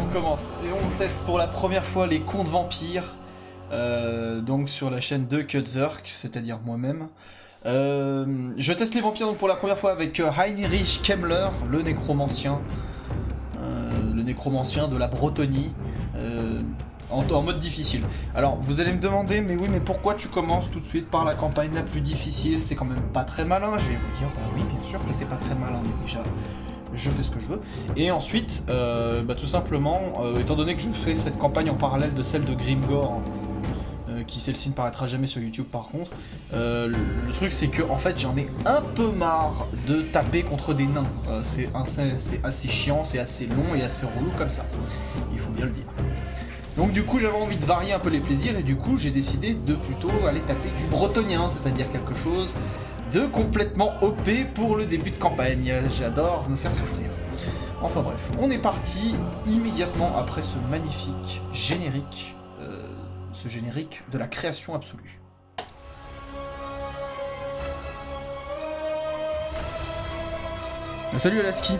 on commence. Et on teste pour la première fois les contes vampires. Donc sur la chaîne de Kutzerk, c'est-à-dire moi-même. Je teste les vampires donc pour la première fois avec Heinrich Kemmler, le nécromancien. Le nécromancien de la Bretonnie. En mode difficile. Alors, vous allez me demander, mais oui, mais pourquoi tu commences tout de suite par la campagne la plus difficile? C'est quand même pas très malin. Je vais vous dire, bah oui, bien sûr que c'est pas très malin, mais déjà, je fais ce que je veux. Et ensuite, tout simplement, étant donné que je fais cette campagne en parallèle de celle de Grimgore, qui celle-ci ne paraîtra jamais sur YouTube par contre, le truc c'est que en fait j'en ai un peu marre de taper contre des nains. C'est assez chiant, c'est assez long et assez relou comme ça. Il faut bien le dire. Donc du coup j'avais envie de varier un peu les plaisirs et du coup j'ai décidé de plutôt aller taper du bretonien, c'est-à-dire quelque chose de complètement OP pour le début de campagne. J'adore me faire souffrir. Enfin bref, on est parti immédiatement après ce magnifique générique, ce générique de la création absolue. Salut Alaski.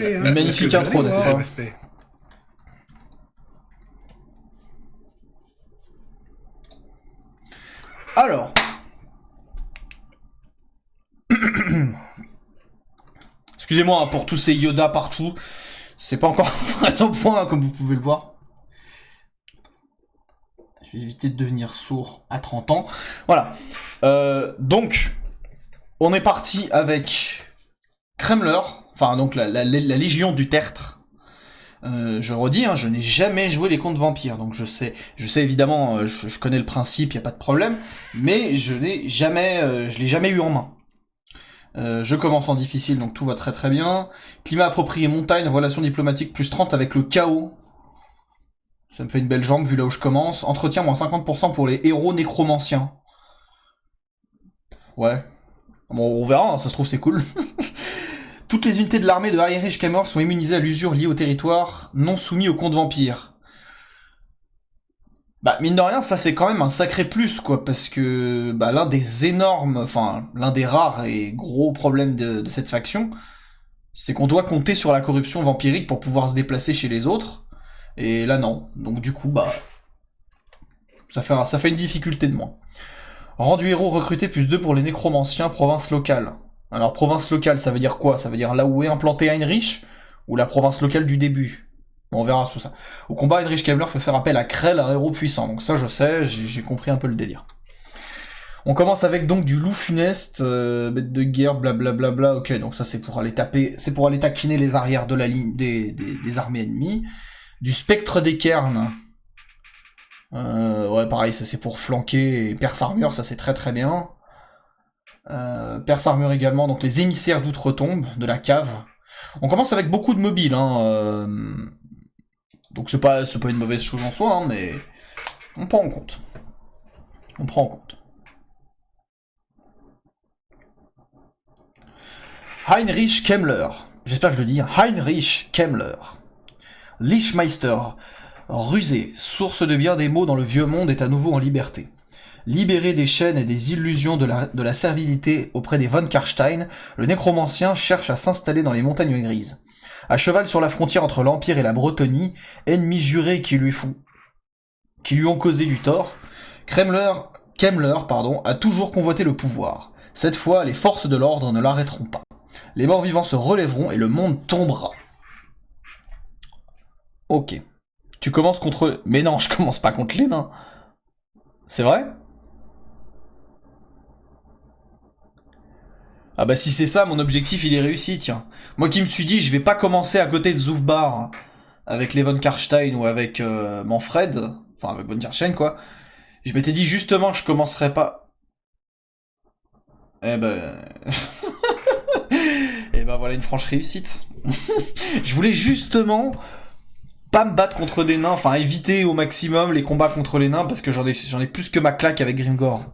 Une magnifique intro, n'est-ce pas? Alors. Excusez-moi hein, pour tous ces Yoda partout. C'est pas encore très au point, hein, comme vous pouvez le voir. Je vais éviter de devenir sourd à 30 ans. Voilà. Donc, on est parti avec Kremler, enfin donc la Légion du Tertre. Je redis, hein, je n'ai jamais joué les contes vampires, donc je sais évidemment, je connais le principe, y a pas de problème, mais je l'ai jamais eu en main. Je commence en difficile, donc tout va très très bien. Climat approprié montagne, relations diplomatiques plus 30 avec le chaos. Ça me fait une belle jambe vu là où je commence. Entretien moins 50% pour les héros nécromanciens. Ouais. Bon, on verra, hein, ça se trouve c'est cool. Toutes les unités de l'armée de Heinrich Kemmler sont immunisées à l'usure liée au territoire non soumis au conte vampire. Bah, mine de rien, ça c'est quand même un sacré plus, quoi, parce que bah, l'un des rares et gros problèmes de cette faction, c'est qu'on doit compter sur la corruption vampirique pour pouvoir se déplacer chez les autres, et là non. Donc du coup, bah, ça fait une difficulté de moins. Rendu héros recruté plus 2 pour les nécromanciens, province locale. Alors province locale, ça veut dire quoi? Ça veut dire là où est implanté Heinrich, ou la province locale du début? Bon, on verra tout ça. Au combat, Heinrich Kemmler fait faire appel à Krell, un héros puissant. Donc ça, je sais, j'ai compris un peu le délire. On commence avec donc du loup funeste, bête de guerre, blablabla. Bla bla bla. Ok, donc ça c'est pour aller taquiner les arrières de la ligne des armées ennemies. Du spectre des cairns. Ouais, pareil, ça c'est pour flanquer. Et Perse Armure, ça c'est très très bien. Perse Armure également, donc les émissaires d'outre-tombe, de la cave. On commence avec beaucoup de mobiles, hein. Donc c'est pas une mauvaise chose en soi, hein, mais on prend en compte. Heinrich Kemmler. J'espère que je le dis. Heinrich Kemmler. Lichmeister, rusé, source de bien des maux dans le vieux monde, est à nouveau en liberté. Libéré des chaînes et des illusions de la servilité auprès des von Karstein, le nécromancien cherche à s'installer dans les montagnes grises. À cheval sur la frontière entre l'Empire et la Bretonie, ennemis jurés qui lui ont causé du tort, Kemmler, a toujours convoité le pouvoir. Cette fois, les forces de l'ordre ne l'arrêteront pas. Les morts vivants se relèveront et le monde tombera. Ok. Tu commences contre... Mais non, je commence pas contre les nains. C'est vrai? Ah bah si c'est ça, mon objectif il est réussi, tiens. Moi qui me suis dit, je vais pas commencer à côté de Zufbar avec les von Karstein ou avec Manfred, enfin avec von Karstein quoi. Je m'étais dit justement, je commencerai pas... Eh ben... Et ben voilà une franche réussite. Je voulais justement pas me battre contre des nains, enfin éviter au maximum les combats contre les nains parce que j'en ai plus que ma claque avec Grimgor.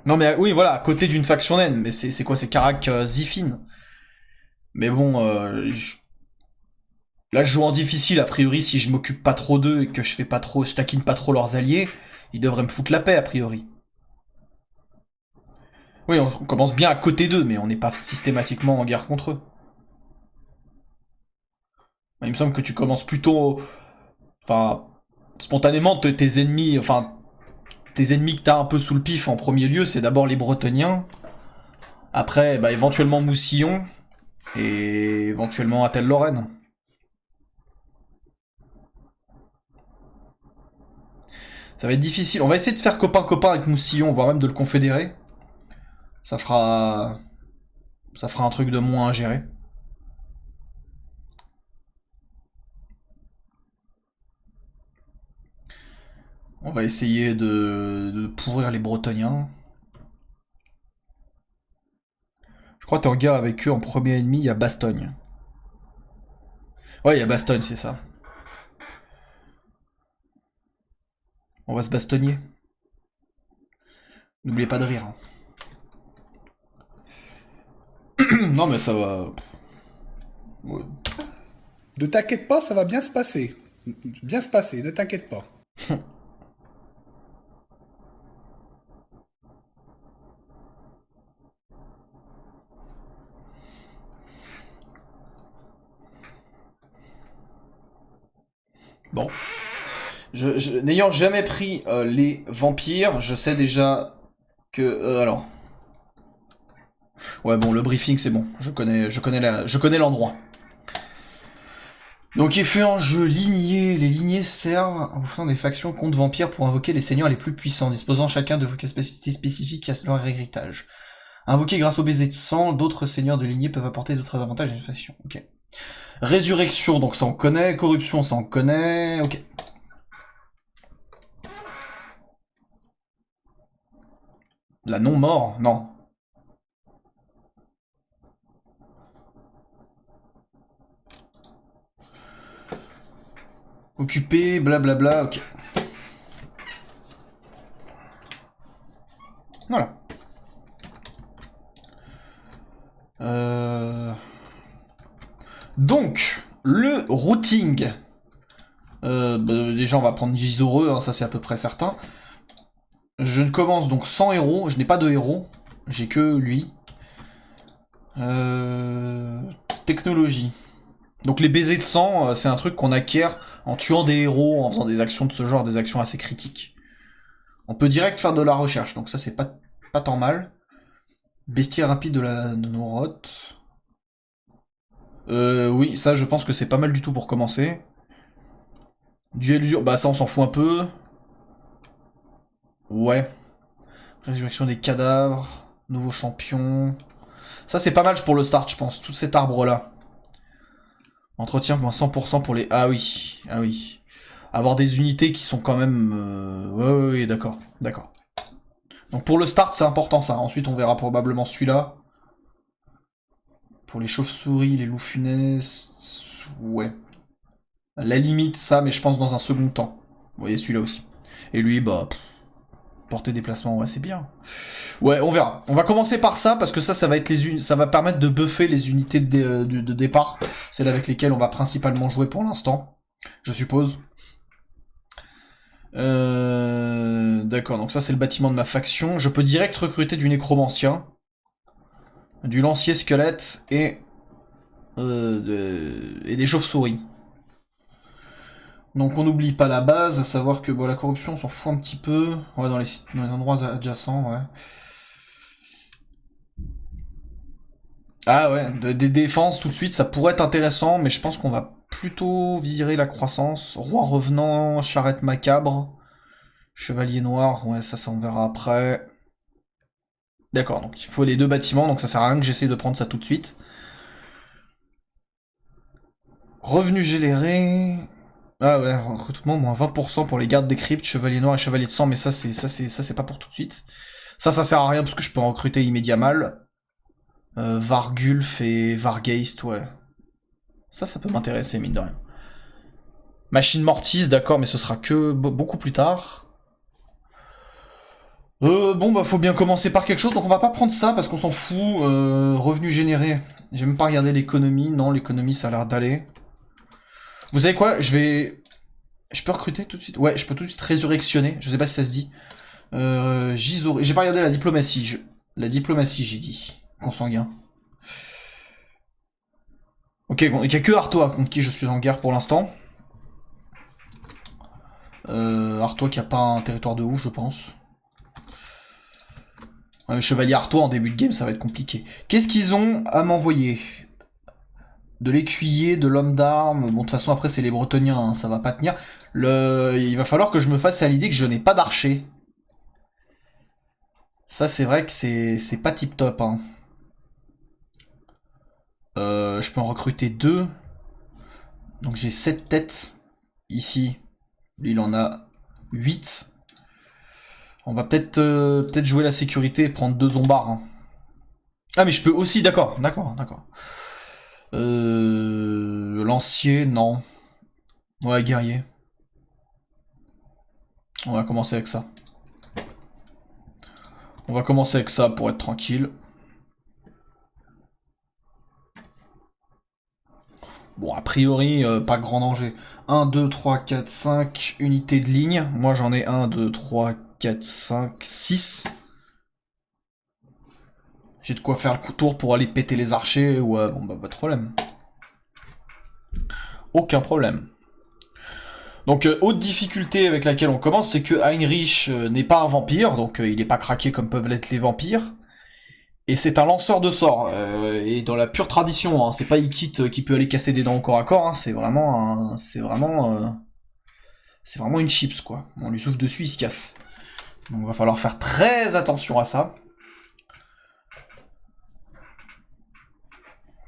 Non mais oui voilà, à côté d'une faction naine, mais c'est quoi, c'est Karak Zifin. Mais bon, là je joue en difficile, a priori si je m'occupe pas trop d'eux et que je taquine pas trop leurs alliés, ils devraient me foutre la paix a priori. Oui, on commence bien à côté d'eux, mais on n'est pas systématiquement en guerre contre eux. Il me semble que tu commences plutôt... Enfin, spontanément, tes ennemis... Enfin, tes ennemis que t'as un peu sous le pif en premier lieu, c'est d'abord les Bretoniens. Après, bah, éventuellement Moussillon. Et éventuellement Atel-Lorraine. Ça va être difficile. On va essayer de faire copain-copain avec Moussillon, voire même de le confédérer. Ça fera un truc de moins à gérer. On va essayer de pourrir les Bretoniens. Je crois que t'es en guerre avec eux en premier ennemi, il y a Bastogne. Ouais, il y a Bastogne, c'est ça. On va se bastonner. N'oubliez pas de rire. Non mais ça va... Ouais. Ne t'inquiète pas, ça va bien se passer. Bien se passer, ne t'inquiète pas. Bon. N'ayant jamais pris les vampires, je sais déjà que... alors... Ouais bon, le briefing c'est bon. Je connais l'endroit. Donc il fait en jeu lignées. Les lignées servent au sein des factions contre vampires pour invoquer les seigneurs les plus puissants, disposant chacun de capacités spécifiques à leur héritage. Invoqués grâce au baiser de sang, d'autres seigneurs de lignée peuvent apporter d'autres avantages à une faction. Ok. Résurrection, donc ça on connaît. Corruption, ça on connaît. Ok. La non-mort? Non. Occupé, blablabla, ok. Voilà. Donc, le routing. Bah, déjà, on va prendre Gisoreux, hein, ça c'est à peu près certain. Je ne commence donc sans héros, je n'ai pas de héros, j'ai que lui. Technologie. Donc les baisers de sang, c'est un truc qu'on acquiert en tuant des héros, en faisant des actions de ce genre, des actions assez critiques. On peut direct faire de la recherche, donc ça c'est pas tant mal. Bestiaire rapide de nos rottes. Oui, ça je pense que c'est pas mal du tout pour commencer. Duel usure, bah ça on s'en fout un peu. Ouais. Résurrection des cadavres. Nouveau champion. Ça c'est pas mal pour le start je pense, tout cet arbre là. Entretien moins 100% pour les... Ah oui, ah oui. Avoir des unités qui sont quand même... Ouais, d'accord, d'accord. Donc pour le start c'est important ça, ensuite on verra probablement celui-là. Pour les chauves-souris, les loups funestes... Ouais. À la limite ça, mais je pense dans un second temps. Vous voyez celui-là aussi. Et lui, bah... Portée déplacement, ouais, c'est bien. Ouais, on verra. On va commencer par ça, parce que ça va être ça va permettre de buffer les unités de départ. Celles avec lesquelles on va principalement jouer pour l'instant, je suppose. D'accord, donc ça c'est le bâtiment de ma faction. Je peux direct recruter du nécromancien, du lancier squelette et des chauves-souris. Donc on n'oublie pas la base, à savoir que bon, la corruption on s'en fout un petit peu. Ouais, dans les endroits adjacents, ouais. Ah ouais, des défenses tout de suite, ça pourrait être intéressant, mais je pense qu'on va plutôt virer la croissance. Roi revenant, charrette macabre, chevalier noir, ouais, ça on verra après. D'accord, donc il faut les deux bâtiments, donc ça sert à rien que j'essaye de prendre ça tout de suite. Revenu généré. Ah ouais, recrutement moins 20% pour les gardes des cryptes, chevalier noir et chevalier de sang, mais ça c'est pas pour tout de suite. Ça sert à rien parce que je peux en recruter immédiatement. Vargulf et Vargeist, ouais. Ça peut m'intéresser, mine de rien. Machine Mortis, d'accord, mais ce sera que beaucoup plus tard. Bon, bah faut bien commencer par quelque chose, donc on va pas prendre ça parce qu'on s'en fout. Revenu généré. J'ai même pas regardé l'économie. Non, l'économie ça a l'air d'aller. Vous savez quoi? Je peux recruter tout de suite? Ouais, je peux tout de suite résurrectionner. Je sais pas si ça se dit. J'ai pas regardé la diplomatie. La diplomatie, j'ai dit. Consanguin. Ok, bon, il n'y a que Artois contre qui je suis en guerre pour l'instant. Artois qui a pas un territoire de ouf, je pense. Ouais, Chevalier Artois en début de game, ça va être compliqué. Qu'est-ce qu'ils ont à m'envoyer? De l'écuyer, de l'homme d'armes. Bon, de toute façon, après, c'est les Bretoniens, hein, ça va pas tenir. Il va falloir que je me fasse à l'idée que je n'ai pas d'archer. Ça, c'est vrai que c'est pas tip top. Hein. Je peux en recruter 2. Donc j'ai 7 têtes. Ici, lui, il en a 8. On va peut-être jouer la sécurité et prendre 2 zombards. Hein. Ah, mais je peux aussi, d'accord. Lancier, non. Ouais, guerrier. On va commencer avec ça. On va commencer avec ça pour être tranquille. Bon, a priori, pas grand danger. 1, 2, 3, 4, 5 unités de ligne. Moi, j'en ai 1, 2, 3, 4, 5, 6. J'ai de quoi faire le tour pour aller péter les archers. Ouais, bon, bah, pas de problème. Aucun problème. Donc, haute difficulté avec laquelle on commence, c'est que Heinrich n'est pas un vampire, donc il n'est pas craqué comme peuvent l'être les vampires. Et c'est un lanceur de sorts, et dans la pure tradition, hein, c'est pas Ikit qui peut aller casser des dents au corps à corps, hein, c'est vraiment une chips, quoi. On lui souffle dessus, il se casse. Donc va falloir faire très attention à ça.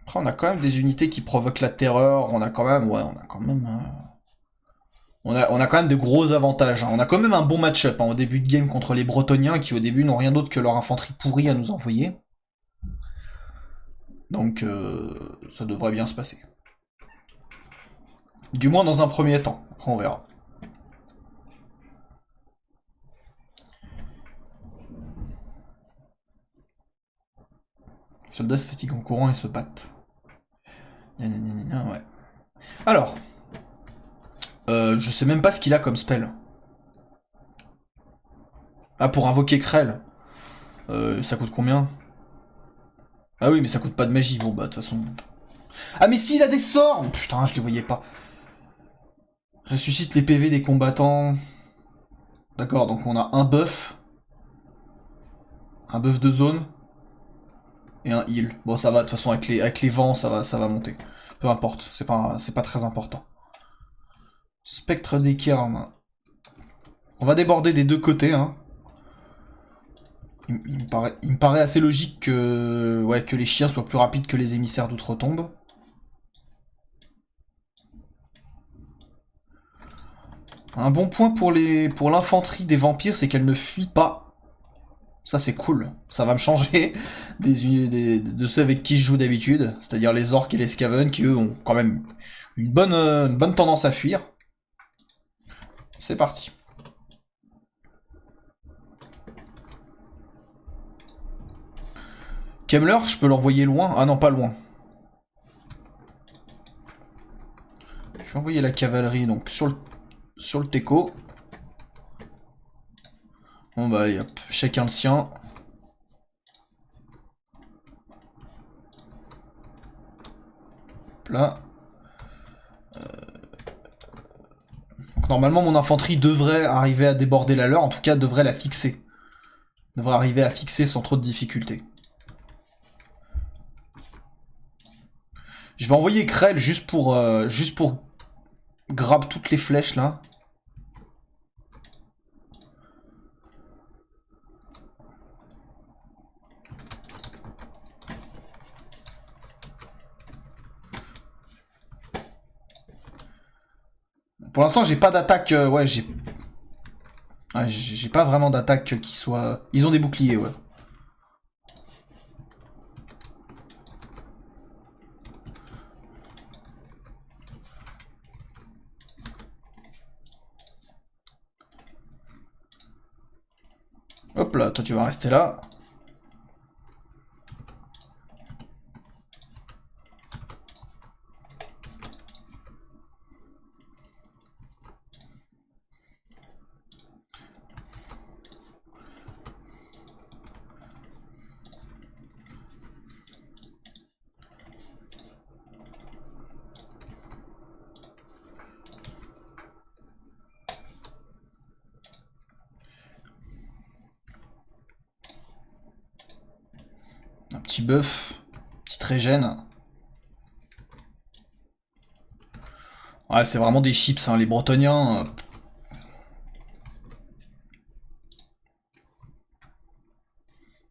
Après, on a quand même des unités qui provoquent la terreur, on a quand même de gros avantages. Hein. On a quand même un bon match-up hein, au début de game contre les Bretoniens qui au début n'ont rien d'autre que leur infanterie pourrie à nous envoyer. Donc ça devrait bien se passer. Du moins dans un premier temps. Après on verra. Les soldats se fatiguent en courant et se battent. Ouais. Alors. Je sais même pas ce qu'il a comme spell. Ah, pour invoquer Krell. Ça coûte combien? Ah oui, mais ça coûte pas de magie. Bon, bah, de toute façon... Ah, mais si, il a des sorts. Oh, putain, je les voyais pas. Ressuscite les PV des combattants. D'accord, donc on a un buff. Un buff de zone. Et un heal. Bon, ça va, de toute façon, avec les vents, ça va monter. Peu importe, c'est pas très important. Spectre des cairns. On va déborder des deux côtés, hein. Il me paraît assez logique que les chiens soient plus rapides que les émissaires d'outre-tombe. Un bon point pour l'infanterie des vampires, c'est qu'elle ne fuit pas. Ça c'est cool. Ça va me changer de ceux avec qui je joue d'habitude, c'est-à-dire les orques et les scaven, qui eux ont quand même une bonne tendance à fuir. C'est parti. Kemmler, je peux l'envoyer loin. Ah non, pas loin. Je vais envoyer la cavalerie donc sur le Teco. Bon bah allez hop, chacun le sien. Hop là. Donc, normalement mon infanterie devrait arriver à déborder la leur, en tout cas devrait la fixer. Devrait arriver à fixer sans trop de difficultés. Je vais envoyer Krell juste pour grab toutes les flèches là. Pour l'instant, j'ai pas d'attaque. Ouais, j'ai pas vraiment d'attaque qui soit. Ils ont des boucliers, ouais. Hop là, toi tu vas rester là. Un petit buff, petite régène. Ouais, c'est vraiment des chips, hein, les Bretoniens.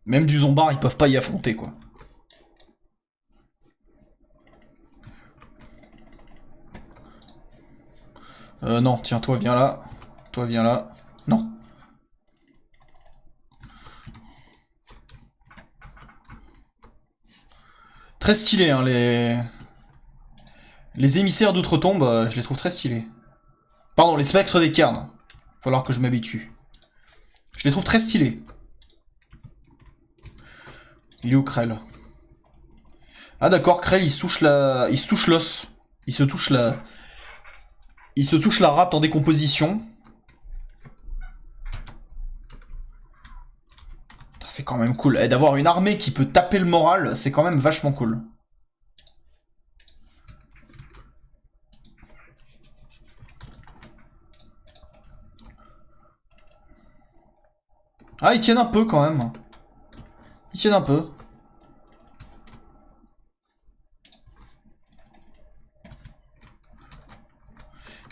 Même du Zombard, ils peuvent pas y affronter, quoi. Non, tiens, toi, viens là. Toi, viens là. Non. Très stylé, hein, les émissaires d'outre-tombe, je les trouve très stylés. Pardon, les spectres des cairns. Va falloir que je m'habitue. Je les trouve très stylés. Il est où Krell? Ah d'accord, Krell il se touche la. Il se touche l'os. Il se touche la. Il se touche la rate en décomposition. C'est quand même cool. Et d'avoir une armée qui peut taper le moral, c'est quand même vachement cool. Ah, ils tiennent un peu quand même. Ils tiennent un peu.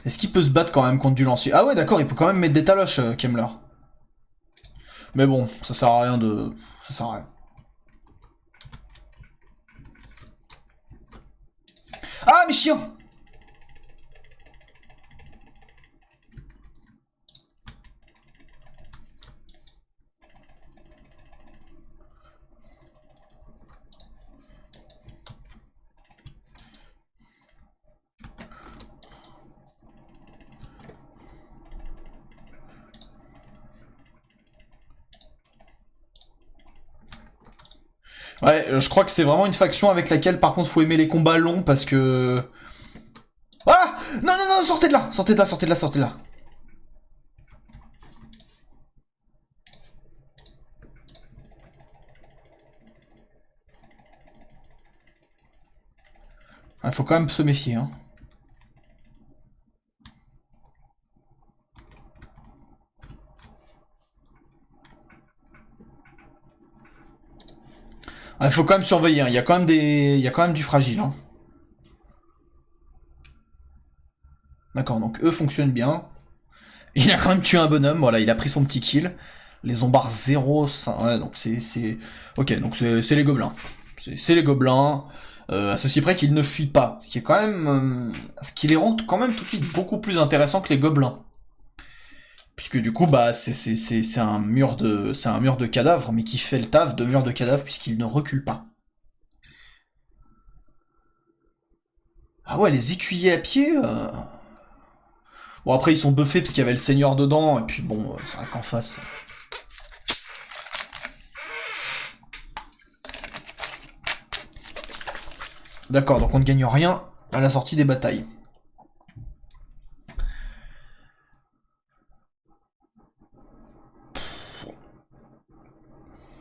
Est-ce qu'il peut se battre quand même contre du lancier? Ah ouais, d'accord, il peut quand même mettre des taloches, Kemmler. Mais bon, ça sert à rien de... Ça sert à rien. Ah, mes chiens! Ouais, je crois que c'est vraiment une faction avec laquelle, par contre, faut aimer les combats longs parce que... Ah! Non, non, non, sortez de là! Sortez de là, sortez de là, sortez de là. Il faut quand même se méfier, hein. Il faut quand même surveiller, hein. Il y a quand même des... Il y a quand même du fragile, hein. D'accord, donc eux fonctionnent bien. Il a quand même tué un bonhomme, voilà, il a pris son petit kill. Les zombards 0, 5, ouais, donc c'est... Ok, donc c'est les gobelins. C'est les gobelins, à ceci près qu'ils ne fuient pas. Ce qui est quand même... ce qui les rend quand même tout de suite beaucoup plus intéressants que les gobelins. Puisque du coup, bah, c'est un mur de cadavres, mais qui fait le taf de mur de cadavres puisqu'il ne recule pas. Ah ouais, les écuyers à pied... Bon, après, ils sont buffés parce qu'il y avait le seigneur dedans, et puis bon, c'est vrai qu'en face... D'accord, donc on ne gagne rien à la sortie des batailles.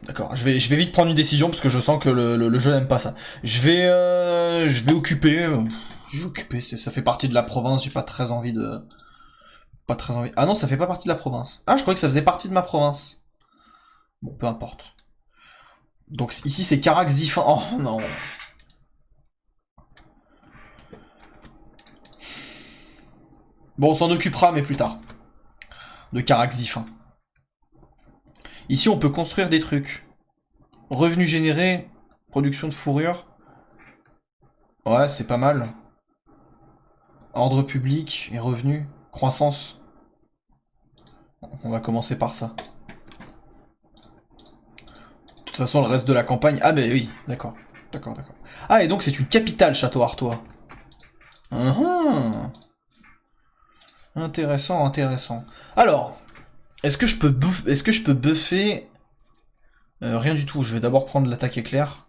D'accord, je vais vite prendre une décision parce que je sens que le jeu n'aime pas ça. Je vais occuper. Je vais occuper, ça fait partie de la province, j'ai pas très envie de. Pas très envie. Ah non, ça fait pas partie de la province. Ah, je croyais que ça faisait partie de ma province. Bon, peu importe. Donc ici c'est Caraxifin. Oh non. Bon, on s'en occupera, mais plus tard. De Caraxifin. Ici, on peut construire des trucs. Revenus générés, production de fourrure. Ouais, c'est pas mal. Ordre public et revenus. Croissance. On va commencer par ça. De toute façon, le reste de la campagne... Ah, mais oui, d'accord. D'accord, d'accord. Ah, et donc c'est une capitale, Château Artois. Intéressant, intéressant. Alors, est-ce que je peux buffer... rien du tout, je vais d'abord prendre l'attaque éclair.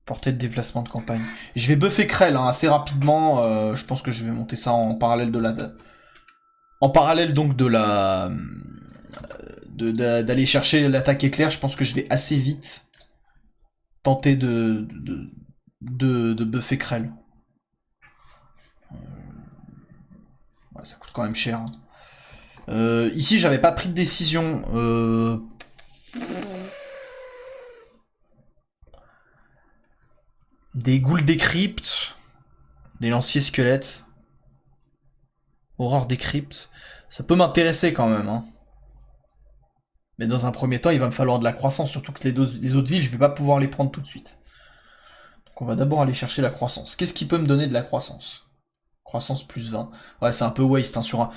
Portée de déplacement de campagne. Je vais buffer Krell hein, assez rapidement. Je pense que je vais monter ça en parallèle de la... En parallèle donc de la... d'aller chercher l'attaque éclair, je pense que je vais assez vite tenter de buffer Krell. Ouais, ça coûte quand même cher. Hein. Ici, j'avais pas pris de décision. Des ghouls des cryptes, des lanciers squelettes, aurore des cryptes. Ça peut m'intéresser quand même. Hein. Mais dans un premier temps, il va me falloir de la croissance, surtout que les autres villes, je vais pas pouvoir les prendre tout de suite. Donc on va d'abord aller chercher la croissance. Qu'est-ce qui peut me donner de la croissance? Croissance plus 20. Ouais, c'est un peu waste hein, sur un...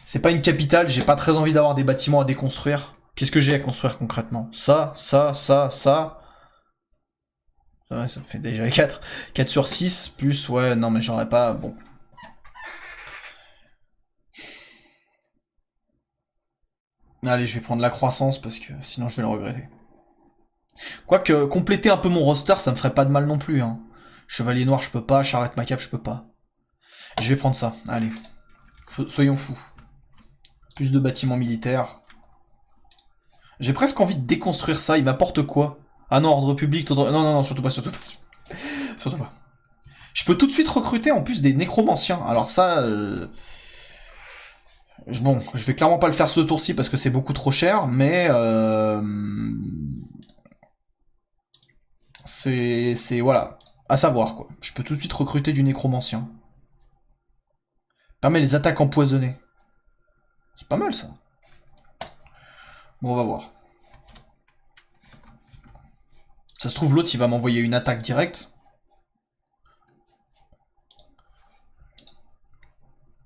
C'est pas une capitale, j'ai pas très envie d'avoir des bâtiments à déconstruire. Qu'est-ce que j'ai à construire concrètement? Ça. Ouais, ça me fait déjà 4. 4 sur 6, plus, ouais, non mais j'aurais pas... Bon. Allez, je vais prendre la croissance parce que sinon je vais le regretter. Quoique, compléter un peu mon roster, ça me ferait pas de mal non plus. Hein. Chevalier noir, je peux pas. Charrette macabre, je peux pas. Je vais prendre ça, allez. Soyons fous. Plus de bâtiments militaires. J'ai presque envie de déconstruire ça, il m'apporte quoi? Ah non, ordre public, non, non, non, surtout pas, surtout pas. Surtout pas. Je peux tout de suite recruter en plus des nécromanciens. Alors ça... Bon, je vais clairement pas le faire ce tour-ci parce que c'est beaucoup trop cher, mais... C'est... Voilà. À savoir, quoi. Je peux tout de suite recruter du nécromancien. Permet les attaques empoisonnées. C'est pas mal, ça. Bon, on va voir. Ça se trouve, l'autre, il va m'envoyer une attaque directe.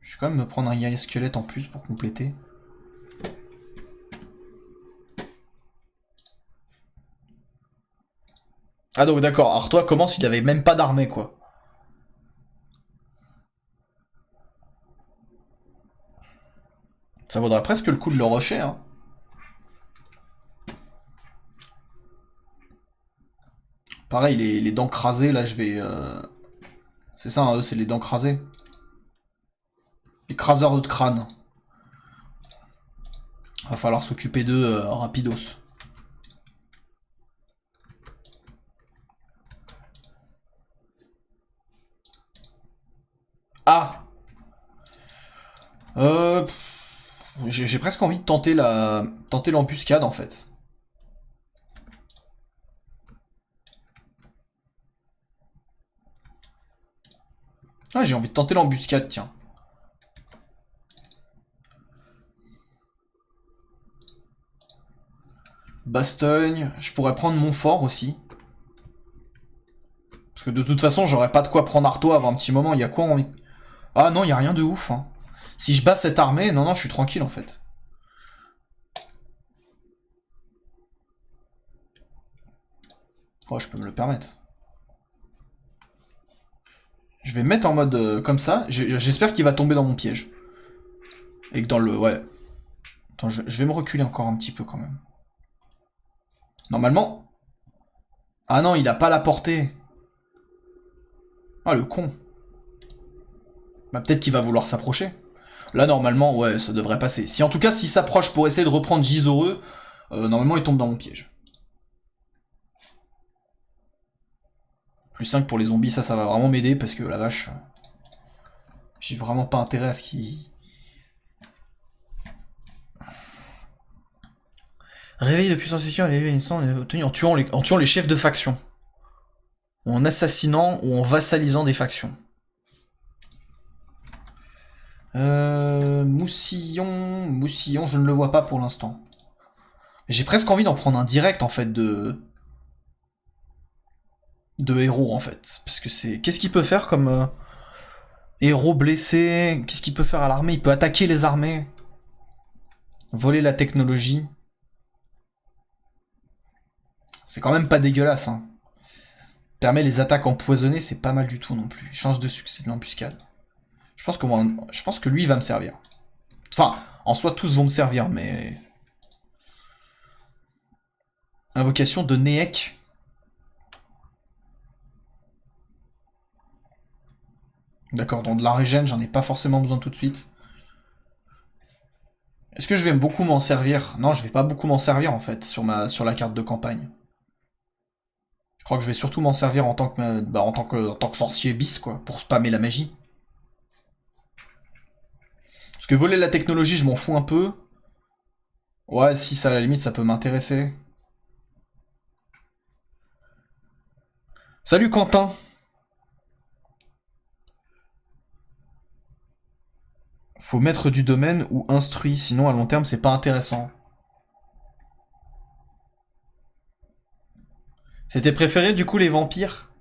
Je vais quand même me prendre un guerrier squelette en plus pour compléter. Ah donc d'accord, Artois commence, il avait même pas d'armée, quoi. Ça vaudrait presque le coup de le rusher, hein. Pareil, les dents crasées, là, je vais... C'est ça, hein, eux, c'est les dents crasées. Les craseurs de crâne. Va falloir s'occuper d'eux rapidos. Ah J'ai presque envie de tenter l'embuscade, en fait. Ah, j'ai envie de tenter l'embuscade, tiens. Bastogne, je pourrais prendre Montfort aussi. Parce que de toute façon, j'aurais pas de quoi prendre Artois avant un petit moment. Il y a quoi en... Ah non, il y a rien de ouf. Hein. Si je bats cette armée, non, non, je suis tranquille en fait. Oh, je peux me le permettre. Je vais me mettre en mode comme ça. J'espère qu'il va tomber dans mon piège. Et que dans le... Ouais. Attends, je vais me reculer encore un petit peu quand même. Normalement... Ah non, il a pas la portée. Ah, le con. Bah, peut-être qu'il va vouloir s'approcher. Là, normalement, ouais, ça devrait passer. Si en tout cas, s'il s'approche pour essayer de reprendre Gisore, normalement, il tombe dans mon piège. Plus 5 pour les zombies, ça va vraiment m'aider, parce que, la vache... J'ai vraiment pas intérêt à ce qu'il... Réveil de puissance future, obtenu en tuant les chefs de faction. Ou en assassinant ou en vassalisant des factions. Moussillon, je ne le vois pas pour l'instant. J'ai presque envie d'en prendre un direct en fait de héros en fait. Parce que c'est... Qu'est-ce qu'il peut faire comme héros blessé? Qu'est-ce qu'il peut faire à l'armée? Il peut attaquer les armées. Voler la technologie. C'est quand même pas dégueulasse hein. Permet les attaques empoisonnées, c'est pas mal du tout non plus. Change de succès de l'embuscade. Je pense que lui, il va me servir. Enfin, en soi, tous vont me servir, mais... Invocation de Neek. D'accord, donc de la régène, j'en ai pas forcément besoin tout de suite. Est-ce que je vais beaucoup m'en servir? Non, je vais pas beaucoup m'en servir, en fait, sur la carte de campagne. Je crois que je vais surtout m'en servir en tant que sorcier bis, quoi, pour spammer la magie. Parce que voler la technologie, je m'en fous un peu. Ouais, si, ça, à la limite, ça peut m'intéresser. Salut Quentin. Faut mettre du domaine ou instruit, sinon à long terme, c'est pas intéressant. C'était préféré, du coup, les vampires?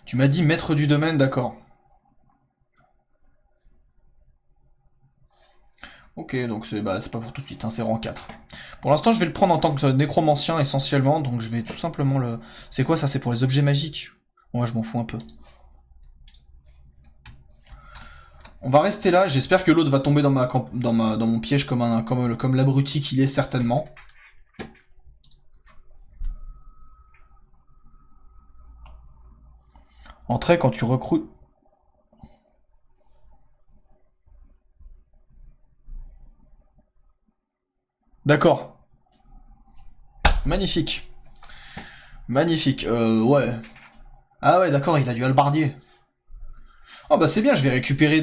Tu m'as dit maître du domaine, d'accord. Ok, donc c'est pas pour tout de suite, hein, c'est rang 4. Pour l'instant, je vais le prendre en tant que nécromancien essentiellement, donc je vais tout simplement le... C'est quoi ça? C'est pour les objets magiques? Moi, je m'en fous un peu. On va rester là, j'espère que l'autre va tomber dans mon piège comme l'abruti qu'il est certainement. Entrée quand tu recrutes... D'accord. Magnifique. Magnifique, ouais. Ah ouais, d'accord, il a du halbardier. Oh bah c'est bien, je vais récupérer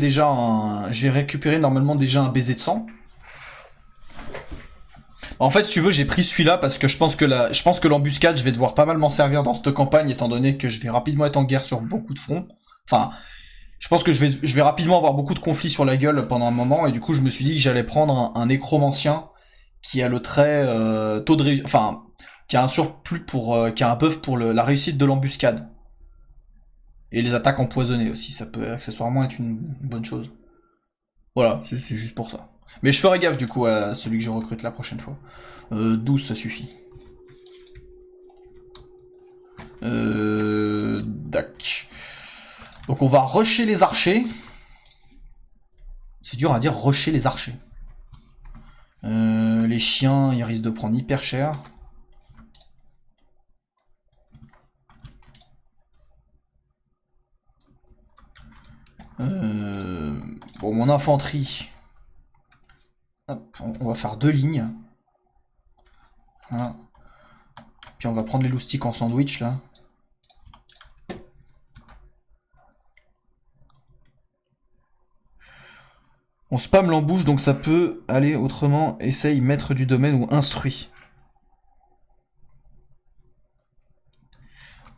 normalement déjà un baiser de sang. En fait, si tu veux, j'ai pris celui-là parce que je pense que l'embuscade, je vais devoir pas mal m'en servir dans cette campagne, étant donné que je vais rapidement être en guerre sur beaucoup de fronts. Enfin, je pense que je vais rapidement avoir beaucoup de conflits sur la gueule pendant un moment, et du coup, je me suis dit que j'allais prendre un nécromancien qui a le trait taux de réussite, enfin, qui a un surplus qui a un buff pour la réussite de l'embuscade. Et les attaques empoisonnées aussi, ça peut accessoirement être une bonne chose. Voilà, c'est juste pour ça. Mais je ferai gaffe du coup à celui que je recrute la prochaine fois. 12 ça suffit. Dac. Donc on va rusher les archers. C'est dur à dire rusher les archers. Les chiens, ils risquent de prendre hyper cher. Bon, mon infanterie. Hop, on va faire 2 lignes. Voilà. Puis on va prendre les loustiques en sandwich là. On spam l'embouche, donc ça peut aller autrement. Essaye maître du domaine ou instruit.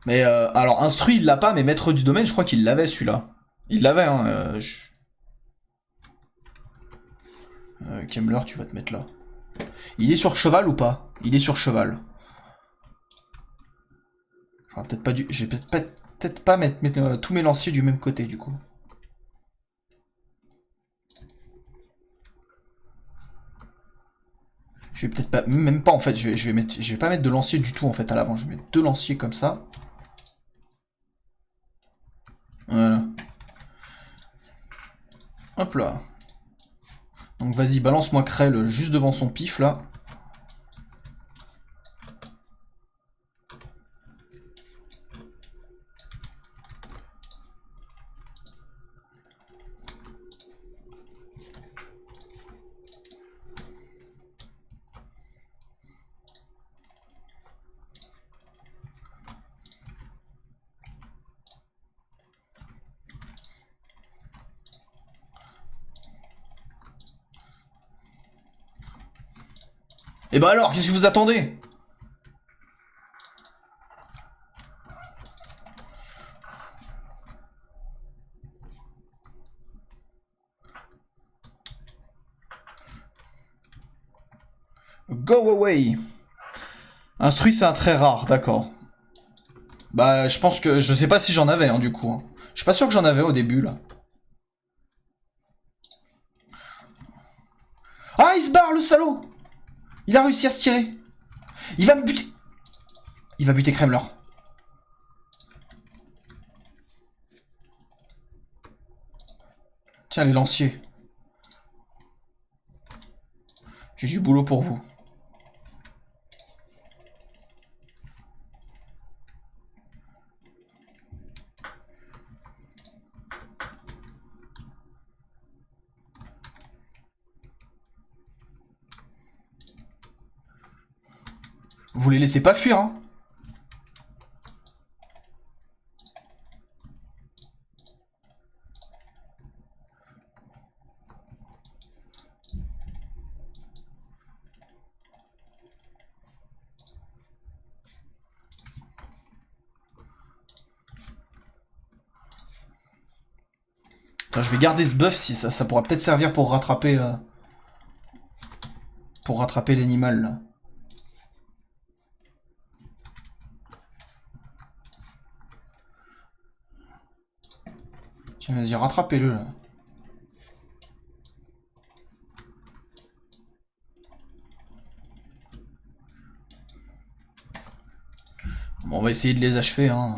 Mais alors instruit il l'a pas, mais maître du domaine je crois qu'il l'avait celui-là. Il l'avait hein. Kemmler tu vas te mettre là. Il est sur cheval ou pas? Il est sur cheval. J'aurais peut-être pas dû. J'ai peut-être pas mettre tous mes lanciers du même côté du coup. Je vais peut-être pas. Même pas en fait, je vais pas mettre de lanciers du tout en fait à l'avant. Je vais mettre 2 lanciers comme ça. Voilà. Hop là. Donc vas-y, balance-moi Krell juste devant son pif là. Et bah alors, qu'est-ce que vous attendez? Go away. Instruit, c'est un très rare, d'accord. Bah, je pense que... Je sais pas si j'en avais, hein, du coup. Hein. Je suis pas sûr que j'en avais au début, là. Ah, il se barre, le salaud! Il a réussi à se tirer. Il va me buter. Il va buter Kremler. Tiens, les lanciers. J'ai du boulot pour vous. Vous les laissez pas fuir, hein. Attends, je vais garder ce buff, si ça pourra peut-être servir pour rattraper... l'animal, là. Tiens, vas-y, rattrapez-le, là. Bon, on va essayer de les achever, hein.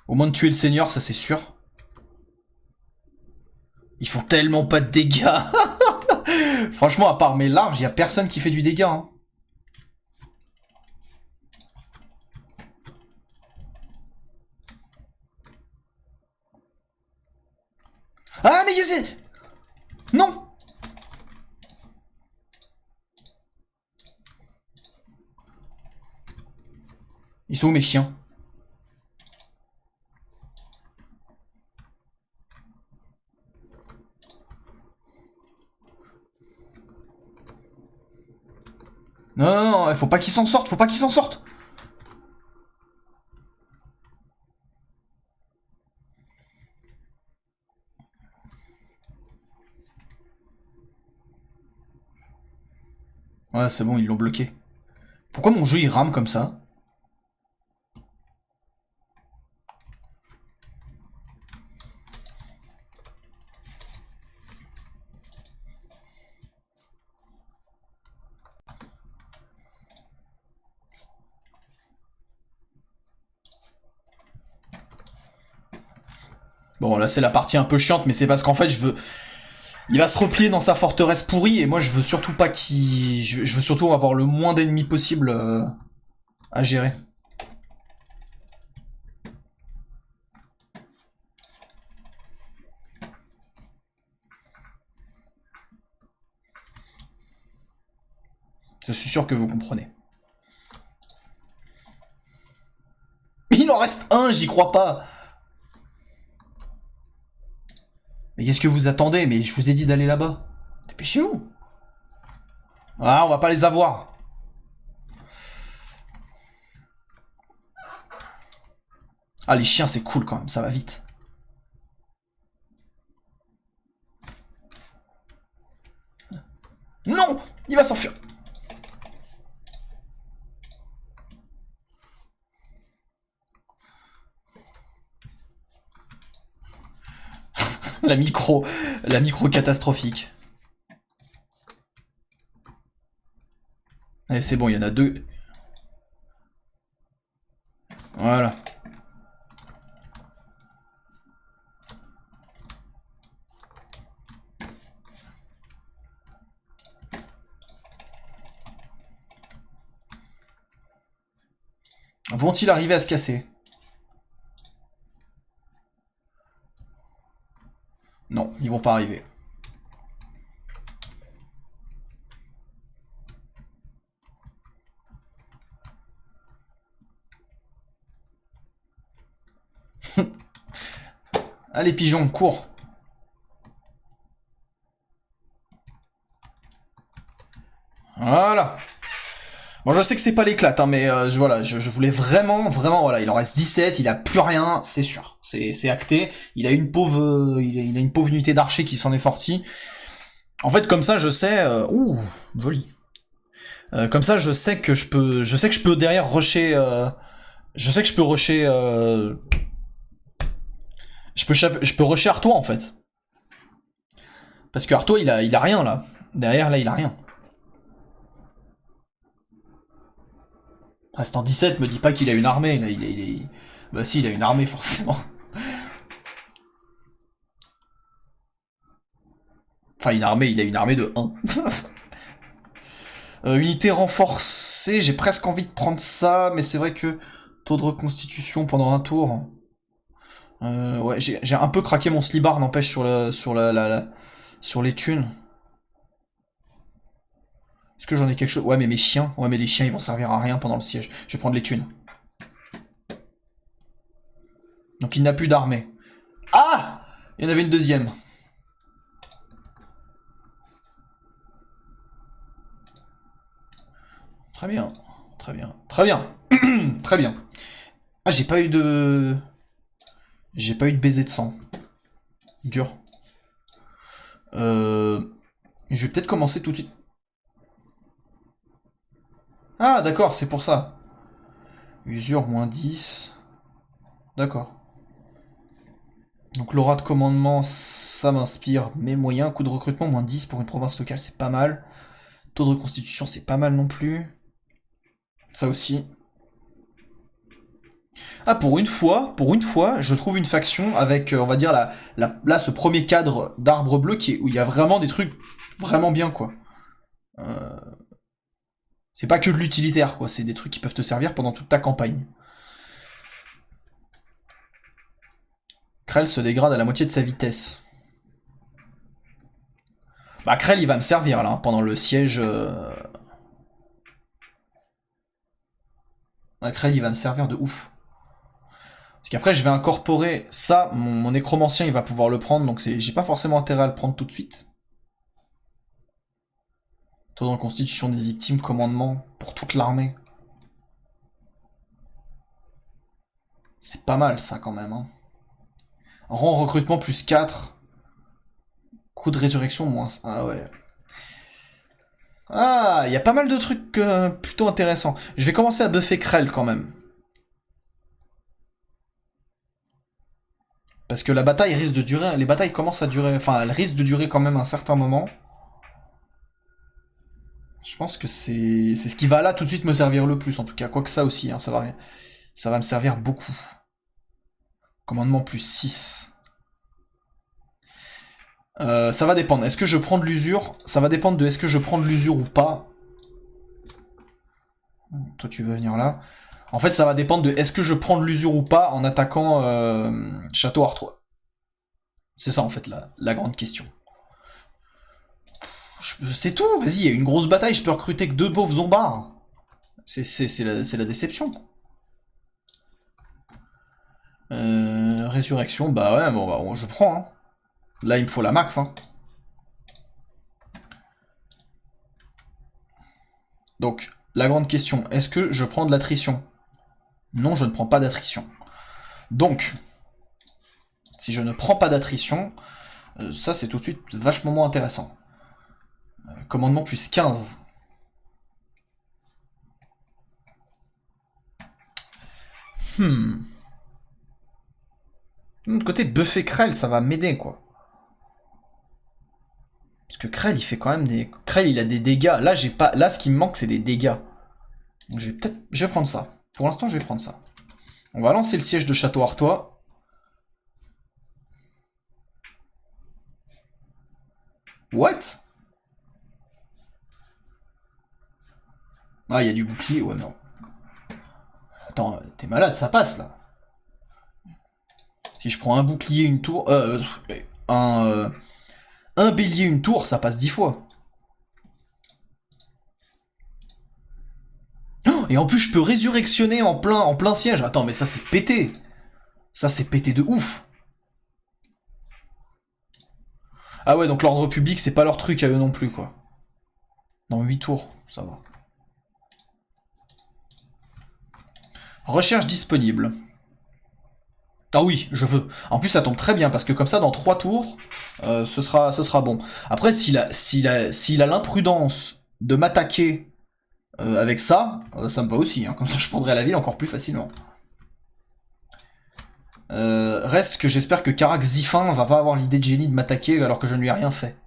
Au moins de tuer le seigneur, ça c'est sûr. Ils font tellement pas de dégâts. Franchement, à part mes larges, y a personne qui fait du dégât, hein. Ah, mais c'est... Non. Ils sont où mes chiens? Non, non, non, faut pas qu'ils s'en sortent, faut pas qu'ils s'en sortent. Ouais, c'est bon, ils l'ont bloqué. Pourquoi mon jeu il rame comme ça? Bon, là c'est la partie un peu chiante, mais c'est parce qu'en fait je veux... Il va se replier dans sa forteresse pourrie, et moi je veux surtout pas qu'il... Je veux surtout avoir le moins d'ennemis possible à gérer. Je suis sûr que vous comprenez. Il en reste un, j'y crois pas. Mais qu'est-ce que vous attendez? Mais je vous ai dit d'aller là-bas. Dépêchez-vous. Ah, on va pas les avoir. Ah, les chiens, c'est cool quand même, ça va vite. Non! Il va s'enfuir. La micro catastrophique. Allez, c'est bon, il y en a deux. Voilà. Vont-ils arriver à se casser? Non, ils vont pas arriver. Allez, pigeons, cours. Voilà. Bon, je sais que c'est pas l'éclate, hein, mais voilà, je voulais vraiment, voilà, il en reste 17, il a plus rien, c'est sûr, c'est acté. Il a une pauvre, il a une pauvre unité d'archer qui s'en est sortie. En fait, comme ça, je sais, ouh, joli. Comme ça, je sais que je peux derrière rusher, je sais que je peux rusher, je peux rusher Artois en fait, parce que Artois, il a rien là. Derrière là, il a rien. Restant 17, me dis pas qu'il a une armée, là, Bah si, il a une armée, forcément. Enfin, une armée, il a une armée de 1. Unité renforcée, j'ai presque envie de prendre ça, mais c'est vrai que taux de reconstitution pendant un tour... ouais, j'ai un peu craqué mon slibar, n'empêche, sur les thunes. Est-ce que j'en ai quelque chose? Ouais, mais mes chiens, ouais, mais les chiens, ils vont servir à rien pendant le siège. Je vais prendre les thunes. Donc il n'a plus d'armée. Ah! Il y en avait une deuxième. Très bien, très bien, très bien, très bien. Ah, j'ai pas eu de... J'ai pas eu de baiser de sang. Dur. Je vais peut-être commencer tout de suite. Ah, d'accord, c'est pour ça. Usure, moins 10. D'accord. Donc l'aura de commandement, ça m'inspire mes moyens. Coût de recrutement, moins 10 pour une province locale, c'est pas mal. Taux de reconstitution, c'est pas mal non plus. Ça aussi. Ah, pour une fois, je trouve une faction avec, on va dire, là, ce premier cadre d'arbre bleu où il y a vraiment des trucs vraiment bien, quoi. C'est pas que de l'utilitaire, quoi. C'est des trucs qui peuvent te servir pendant toute ta campagne. Krell se dégrade à la moitié de sa vitesse. Bah, Krell, il va me servir, là, pendant le siège... Krell, il va me servir de ouf. Parce qu'après, je vais incorporer ça, mon nécromancien, il va pouvoir le prendre, donc j'ai pas forcément intérêt à le prendre tout de suite. Taux de reconstitution des victimes, commandement, pour toute l'armée. C'est pas mal, ça, quand même, hein. Rang recrutement, plus 4. Coup de résurrection, moins... Ah ouais. Ah, il y a pas mal de trucs plutôt intéressants. Je vais commencer à buffer Krell, quand même. Parce que la bataille risque de durer... Les batailles commencent à durer... Enfin, elles risquent de durer quand même un certain moment. Je pense que c'est ce qui va là tout de suite me servir le plus, en tout cas. Quoique ça aussi, hein, ça va me servir beaucoup. Commandement plus 6. Ça va dépendre. Est-ce que je prends de l'usure? Ça va dépendre de est-ce que je prends de l'usure ou pas. Toi, tu veux venir là. En fait, ça va dépendre de est-ce que je prends de l'usure ou pas en attaquant Château Artois. C'est ça, en fait, la grande question. C'est tout, vas-y, il y a une grosse bataille, je peux recruter que 2 pauvres zombards. C'est la déception. Résurrection, bah ouais, bon, bah, je prends. Hein. Là, il me faut la max. Hein. Donc, la grande question, est-ce que je prends de l'attrition? Non, je ne prends pas d'attrition. Donc, si je ne prends pas d'attrition, ça c'est tout de suite vachement moins intéressant. Commandement plus 15. De l'autre côté, buffer Krell, ça va m'aider, quoi. Parce que Krell, il fait quand même des... Krell, il a des dégâts. Là, j'ai pas... Là, ce qui me manque, c'est des dégâts. Donc, je vais prendre ça. Pour l'instant, je vais prendre ça. On va lancer le siège de Château Artois. What? Ah, il y a du bouclier. Ouais, non. Attends, t'es malade, ça passe, là. Si je prends un bouclier, une tour... un bélier, une tour, ça passe 10 fois. Oh, et en plus, je peux résurrectionner en plein siège. Attends, mais ça, c'est pété. Ça, c'est pété de ouf. Ah ouais, donc l'ordre public, c'est pas leur truc à eux non plus, quoi. Dans 8 tours, ça va. Recherche disponible. Ah oui, je veux. En plus, ça tombe très bien, parce que comme ça, dans 3 tours, ce sera bon. Après, s'il a l'imprudence de m'attaquer avec ça, ça me va aussi. Hein. Comme ça, je prendrai la ville encore plus facilement. Reste que j'espère que Karak Zifin va pas avoir l'idée de génie de m'attaquer alors que je ne lui ai rien fait.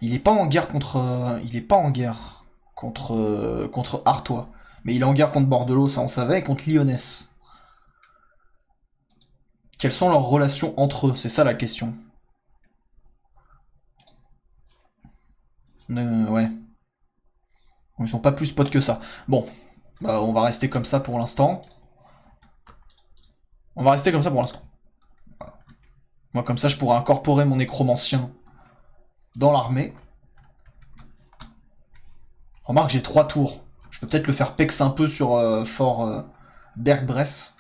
Il est pas en guerre contre... il est pas en guerre contre Artois. Mais il est en guerre contre Bordelot, ça on savait, et contre Lyonès. Quelles sont leurs relations entre eux? C'est ça la question. Ouais. Ils sont pas plus potes que ça. Bon, bah, on va rester comme ça pour l'instant. On va rester comme ça pour l'instant. Voilà. Moi, comme ça, je pourrais incorporer mon nécromancien dans l'armée. Remarque, j'ai 3 tours. Je peux peut-être le faire pex un peu sur Fort Berg-Bresse.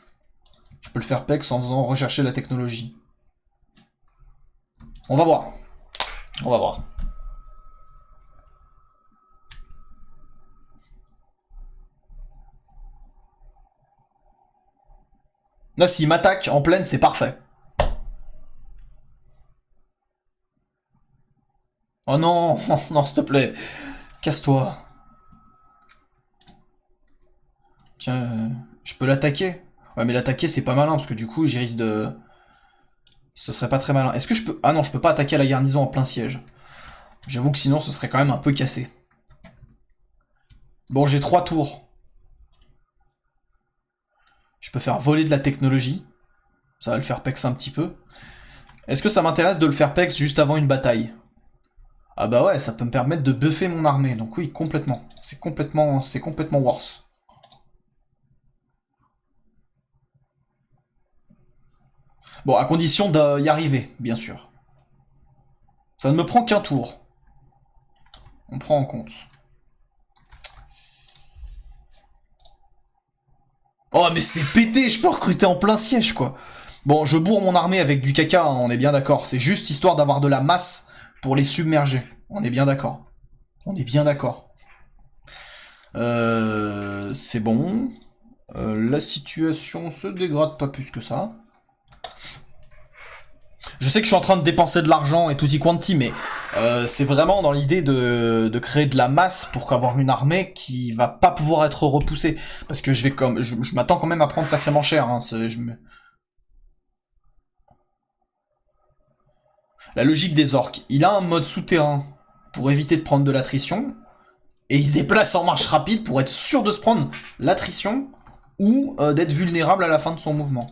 Je peux le faire pex en faisant rechercher la technologie. On va voir. On va voir. Là, s'il m'attaque en pleine, c'est parfait. Oh non, non, s'il te plaît. Casse-toi. Tiens, je peux l'attaquer. Ouais, mais l'attaquer, c'est pas malin, parce que du coup, j'y risque de... Ce serait pas très malin. Est-ce que je peux... Ah non, je peux pas attaquer la garnison en plein siège. J'avoue que sinon, ce serait quand même un peu cassé. Bon, j'ai 3 tours. Je peux faire voler de la technologie. Ça va le faire pex un petit peu. Est-ce que ça m'intéresse de le faire pex juste avant une bataille? Ah bah ouais, ça peut me permettre de buffer mon armée. Donc oui, complètement. C'est complètement worse. Bon, à condition d'y arriver, bien sûr. Ça ne me prend qu'un tour. On prend en compte. Oh, mais c'est pété, je peux recruter en plein siège, quoi. Bon, je bourre mon armée avec du caca, hein, on est bien d'accord. C'est juste histoire d'avoir de la masse pour les submerger. On est bien d'accord. On est bien d'accord. C'est bon. La situation se dégrade pas plus que ça. Je sais que je suis en train de dépenser de l'argent et tutti quanti, mais c'est vraiment dans l'idée de créer de la masse pour avoir une armée qui va pas pouvoir être repoussée. Parce que je m'attends quand même à prendre sacrément cher. Hein, La logique des orques. Il a un mode souterrain pour éviter de prendre de l'attrition. Et il se déplace en marche rapide pour être sûr de se prendre l'attrition ou d'être vulnérable à la fin de son mouvement.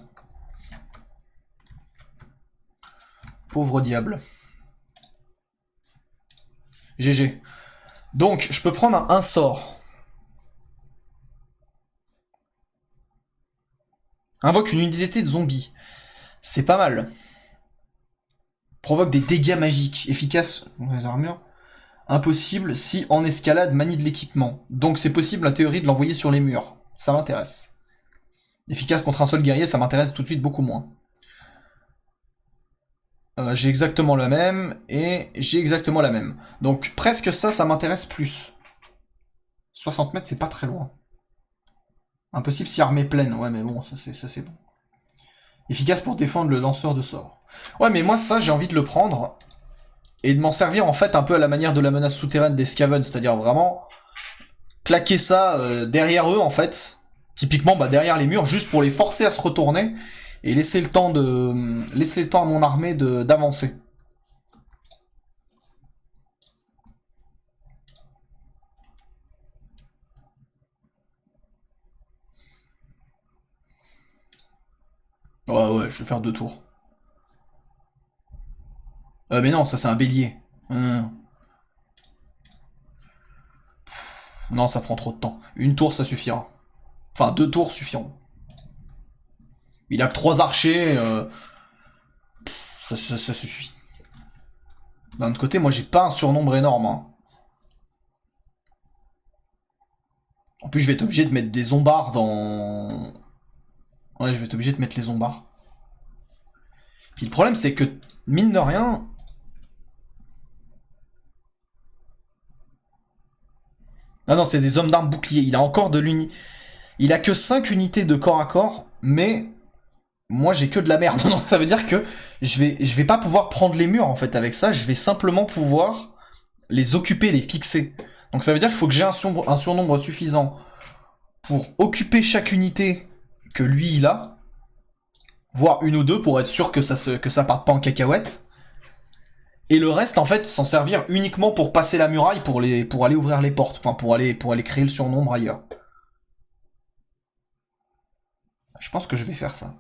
Pauvre diable. GG. Donc, je peux prendre un sort. Invoque une unité de zombies. C'est pas mal. Provoque des dégâts magiques efficaces dans les armures. Impossible si en escalade manie de l'équipement. Donc c'est possible en théorie de l'envoyer sur les murs. Ça m'intéresse. Efficace contre un seul guerrier, ça m'intéresse tout de suite beaucoup moins. J'ai exactement la même, et j'ai exactement la même. Donc presque ça m'intéresse plus. 60 mètres, c'est pas très loin. Impossible si armée pleine, ouais mais bon, ça c'est bon. Efficace pour défendre le lanceur de sorts. Ouais mais moi ça, j'ai envie de le prendre, et de m'en servir en fait un peu à la manière de la menace souterraine des Scaven, c'est-à-dire vraiment claquer ça derrière eux en fait, typiquement bah, derrière les murs, juste pour les forcer à se retourner, et laisser le temps à mon armée d'avancer. Ouais, je vais faire 2 tours. Mais non, ça c'est un bélier. Non, ça prend trop de temps. Une tour, ça suffira. Enfin, 2 tours suffiront. Il a que 3 archers. Ça suffit. D'un autre côté, moi j'ai pas un surnombre énorme. Hein. En plus, je vais être obligé de mettre des zombards dans... Ouais, je vais être obligé de mettre les zombards. Puis le problème, c'est que, mine de rien... Ah non, c'est des hommes d'armes boucliers. Il a encore de l'uni... Il a que 5 unités de corps à corps, mais... Moi, j'ai que de la merde. Donc ça veut dire que je vais pas pouvoir prendre les murs, en fait, avec ça. Je vais simplement pouvoir les occuper, les fixer. Donc ça veut dire qu'il faut que j'ai un surnombre suffisant pour occuper chaque unité que lui, il a. Voire une ou deux, pour être sûr que ça parte pas en cacahuète. Et le reste, en fait, s'en servir uniquement pour passer la muraille, pour aller ouvrir les portes. Enfin, pour aller créer le surnombre ailleurs. Je pense que je vais faire ça.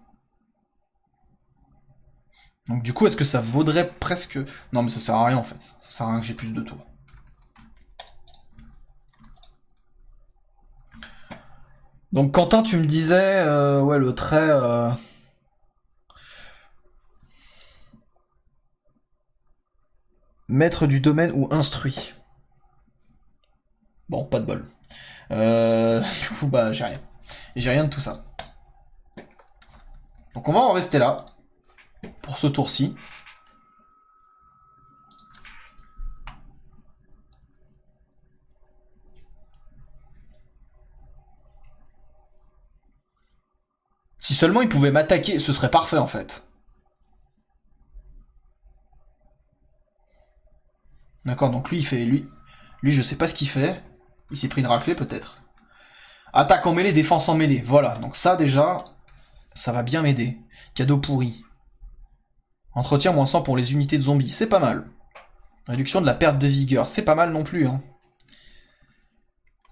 Donc du coup, est-ce que ça vaudrait presque... Non, mais ça sert à rien, en fait. Ça sert à rien que j'ai plus de tours. Donc Quentin, tu me disais... ouais, le trait... Maître du domaine ou instruit. Bon, pas de bol. Du coup, bah, j'ai rien. J'ai rien de tout ça. Donc on va en rester là. Pour ce tour-ci. Si seulement il pouvait m'attaquer, ce serait parfait en fait. D'accord, donc lui il fait... Lui je sais pas ce qu'il fait. Il s'est pris une raclée peut-être. Attaque en mêlée, défense en mêlée. Voilà, donc ça déjà, ça va bien m'aider. Cadeau pourri. Entretien moins 100 pour les unités de zombies, c'est pas mal. Réduction de la perte de vigueur, c'est pas mal non plus. Hein.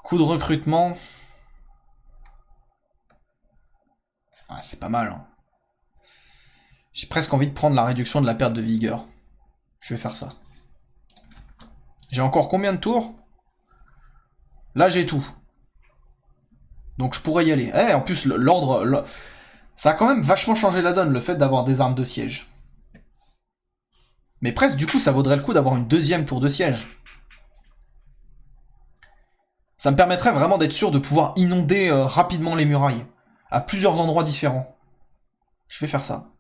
Coût de recrutement. Ah, c'est pas mal. Hein. J'ai presque envie de prendre la réduction de la perte de vigueur. Je vais faire ça. J'ai encore combien de tours? Là, j'ai tout. Donc je pourrais y aller. Eh, en plus, l'ordre... Ça a quand même vachement changé la donne, le fait d'avoir des armes de siège. Mais presque, du coup, ça vaudrait le coup d'avoir une deuxième tour de siège. Ça me permettrait vraiment d'être sûr de pouvoir inonder rapidement les murailles. À plusieurs endroits différents. Je vais faire ça.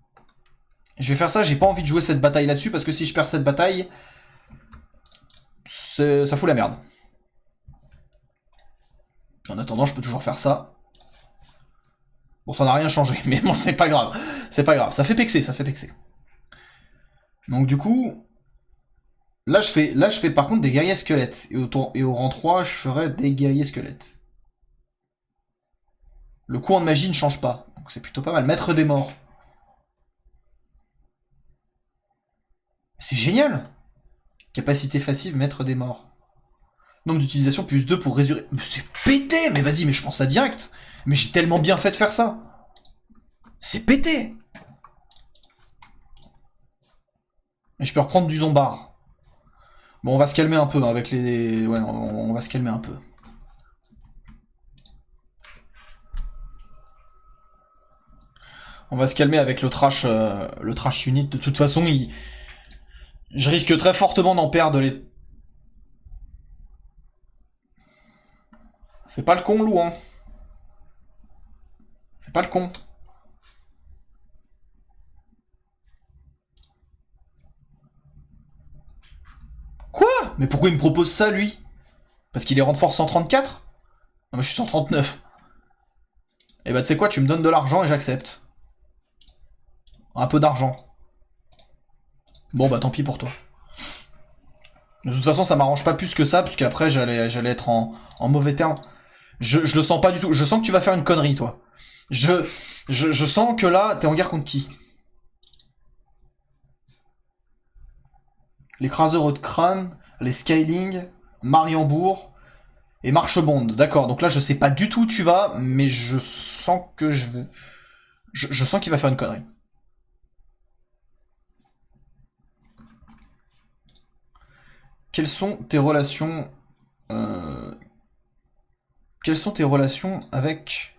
Je vais faire ça, j'ai pas envie de jouer cette bataille là-dessus, parce que si je perds cette bataille... Ça fout la merde. En attendant, je peux toujours faire ça. Bon, ça n'a rien changé, mais bon, c'est pas grave. C'est pas grave, ça fait pexer, ça fait pexer. Donc du coup... Là je fais par contre des guerriers squelettes. Et au rang 3, je ferai des guerriers squelettes. Le coût en magie ne change pas. Donc c'est plutôt pas mal. Maître des morts. C'est génial. Capacité passive, maître des morts. Nombre d'utilisation plus 2 pour résurrer. Mais c'est pété. Mais vas-y, mais je pense ça direct. Mais j'ai tellement bien fait de faire ça. C'est pété. Et je peux reprendre du zombard. Bon, on va se calmer un peu hein, avec les... Ouais, on va se calmer un peu. On va se calmer avec le trash unit. De toute façon, je risque très fortement d'en perdre les... Fais pas le con, loup, hein. Fais pas le con. Quoi? Mais pourquoi il me propose ça, lui? Parce qu'il est rang de force 134? Non, mais je suis 139. Et bah, tu sais quoi, tu me donnes de l'argent et j'accepte. Un peu d'argent. Bon, bah, tant pis pour toi. De toute façon, ça m'arrange pas plus que ça, puisqu'après, j'allais être en mauvais terme. Je le sens pas du tout. Je sens que tu vas faire une connerie, toi. Je sens que là, t'es en guerre contre qui? L'écraseur de crâne, les Skyling, Mariembourg et Marchebonde. D'accord, donc là, je sais pas du tout où tu vas, mais je sens que je sens qu'il va faire une connerie. Quelles sont tes relations... Quelles sont tes relations avec...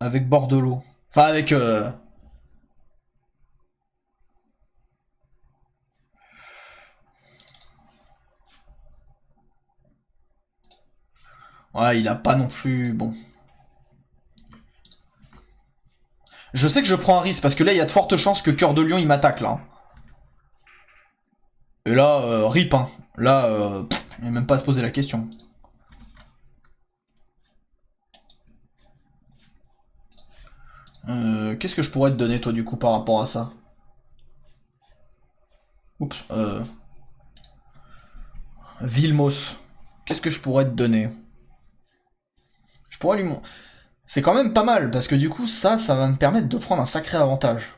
Avec Bordelot? Enfin, avec... Ouais, il a pas non plus... Bon. Je sais que je prends un risque, parce que là, il y a de fortes chances que Cœur de Lion, il m'attaque, là. Et là, rip, hein. Là, il n'y a même pas à se poser la question. Qu'est-ce que je pourrais te donner, toi, du coup, par rapport à ça? Oups. Vilmos. Qu'est-ce que je pourrais te donner? Je pourrais lui... C'est quand même pas mal, parce que du coup, ça va me permettre de prendre un sacré avantage.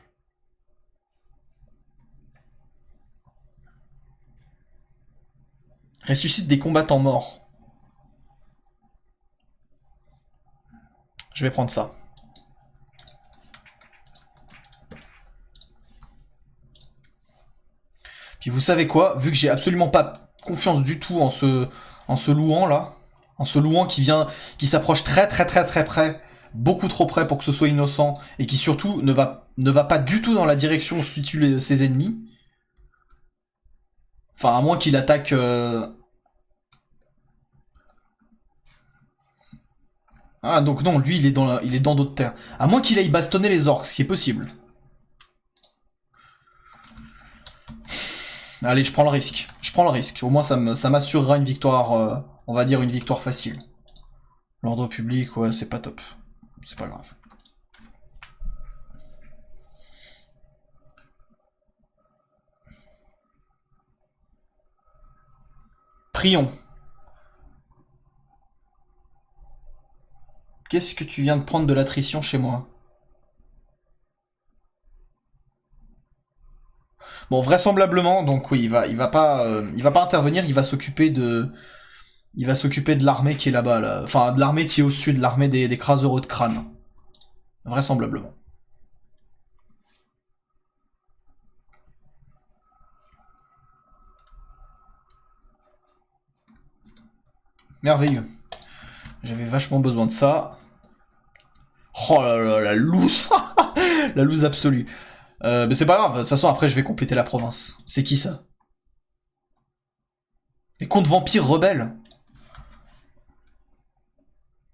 Ressuscite des combattants morts. Je vais prendre ça. Puis vous savez quoi? Vu que j'ai absolument pas confiance du tout en ce louant là, en ce louant qui s'approche très près, beaucoup trop près pour que ce soit innocent, et qui surtout ne va pas du tout dans la direction où se situent ses ennemis. Enfin, à moins qu'il attaque... Ah, donc non, lui, il est dans d'autres terres. À moins qu'il aille bastonner les orques, ce qui est possible. Allez, je prends le risque. Je prends le risque. Au moins, ça m'assurera une victoire, on va dire une victoire facile. L'ordre public, ouais, c'est pas top. C'est pas grave. Prions. Qu'est-ce que tu viens de prendre de l'attrition chez moi? Bon, vraisemblablement, donc oui, il va pas intervenir, il va s'occuper de l'armée qui est là-bas, là. Enfin, de l'armée qui est au sud, l'armée des crasereux de crâne. Vraisemblablement. Merveilleux. J'avais vachement besoin de ça. Oh là là, la loose. La loose absolue. Mais c'est pas grave, de toute façon après je vais compléter la province. C'est qui ça? Les comtes vampires rebelles.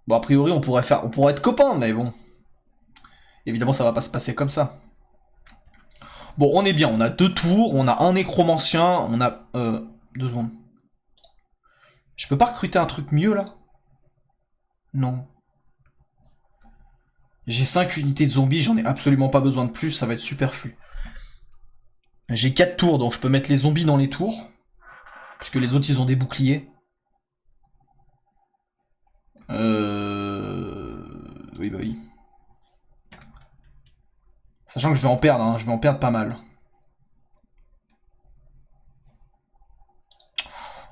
Bon, a priori on pourrait être copains, mais bon. Évidemment ça va pas se passer comme ça. Bon, on est bien, on a 2 tours, on a un nécromancien, on a... 2 secondes. Je peux pas recruter un truc mieux là? Non. J'ai 5 unités de zombies, j'en ai absolument pas besoin de plus, ça va être superflu. J'ai 4 tours, donc je peux mettre les zombies dans les tours. Puisque les autres, ils ont des boucliers. Oui, bah oui. Sachant que je vais en perdre, hein, je vais en perdre pas mal.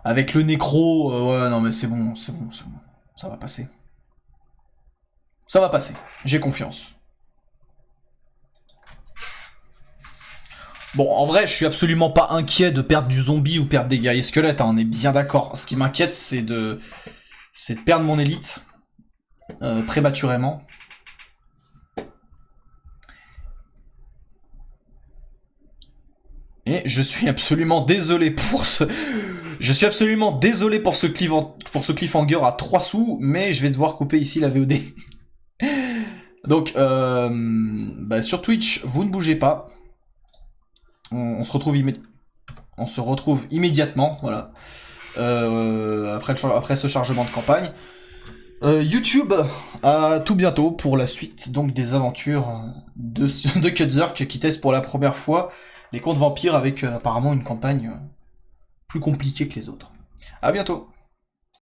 Avec le nécro, ouais, non mais c'est bon. Ça va passer. Ça va passer, j'ai confiance. Bon, en vrai, je suis absolument pas inquiet de perdre du zombie ou perdre des guerriers squelettes, hein, on est bien d'accord. Ce qui m'inquiète, c'est de perdre mon élite prématurément. Et je suis absolument désolé pour ce... Je suis absolument désolé pour ce cliffhanger à 3 sous, mais je vais devoir couper ici la VOD. Donc, bah, sur Twitch, vous ne bougez pas. On se retrouve immédiatement, voilà. Après ce chargement de campagne. YouTube, à tout bientôt pour la suite donc des aventures de Kutzerk qui teste pour la première fois les contes vampires avec apparemment une campagne plus compliquée que les autres. À bientôt.